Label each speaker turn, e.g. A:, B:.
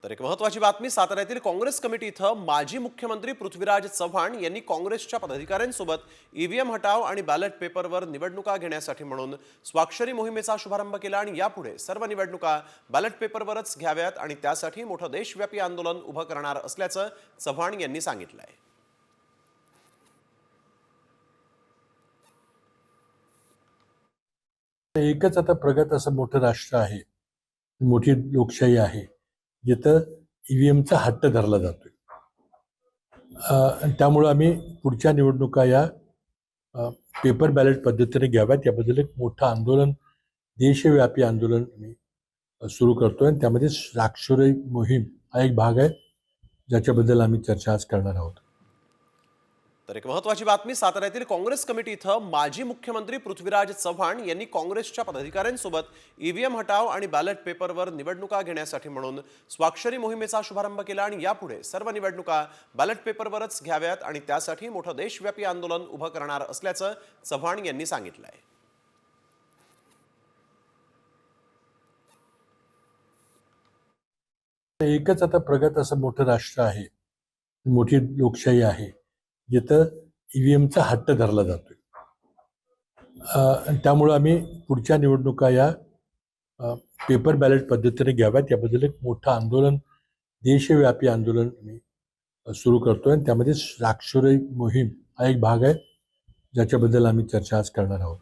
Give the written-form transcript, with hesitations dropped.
A: तर एक महत्त्वाची बातमी, साताऱ्यातील काँग्रेस कमिटी इथं माजी मुख्यमंत्री पृथ्वीराज चव्हाण यांनी काँग्रेसच्या पदाधिकाऱ्यांसोबत ईव्हीएम हटाव आणि बॅलेट पेपरवर निवडणुका घेण्यासाठी म्हणून स्वाक्षरी मोहिमेचा शुभारंभ केला आणि यापुढे सर्व निवडणुका बॅलेट पेपरवरच घ्याव्यात आणि त्यासाठी मोठं देशव्यापी आंदोलन उभं करणार असल्याचं चव्हाण यांनी सांगितलंय।
B: एकच आता प्रगत असं मोठं राष्ट्र आहे, मोठी लोकशाही आहे, जिथं ईव्हीएमचा हट्ट धरला जातोय। त्यामुळे आम्ही पुढच्या निवडणुका या पेपर बॅलेट पद्धतीने घ्याव्यात याबद्दल एक मोठं आंदोलन, देशव्यापी आंदोलन आम्ही सुरू करतोय आणि त्यामध्ये स्वाक्षरी मोहीम हा एक भाग आहे, ज्याच्याबद्दल आम्ही चर्चा आज करणार आहोत।
A: तर एक महत्त्वाची बातमी, साताऱ्यातील काँग्रेस कमिटी इथं माजी मुख्यमंत्री पृथ्वीराज चव्हाण यांनी काँग्रेसच्या पदाधिकाऱ्यांसोबत ईव्हीएम हटाव आणि बॅलेट पेपरवर निवडणुका घेण्यासाठी म्हणून स्वाक्षरी मोहिमेचा शुभारंभ केला आणि यापुढे सर्व निवडणुका बॅलेट पेपरवरच घ्याव्यात आणि त्यासाठी मोठं देशव्यापी आंदोलन उभं करणार असल्याचं चव्हाण यांनी सांगितलंय।
B: एकच आता प्रगत असं मोठं राष्ट्र आहे, मोठी लोकशाही आहे, जिथं ईव्हीएमचा हट्ट धरला जातोय। त्यामुळे आम्ही पुढच्या निवडणुका या पेपर बॅलेट पद्धतीने घ्याव्यात याबद्दल एक मोठं आंदोलन, देशव्यापी आंदोलन आम्ही सुरू करतोय आणि त्यामध्ये स्वाक्षरी मोहीम हा एक भाग आहे, ज्याच्याबद्दल आम्ही चर्चा आज करणार आहोत।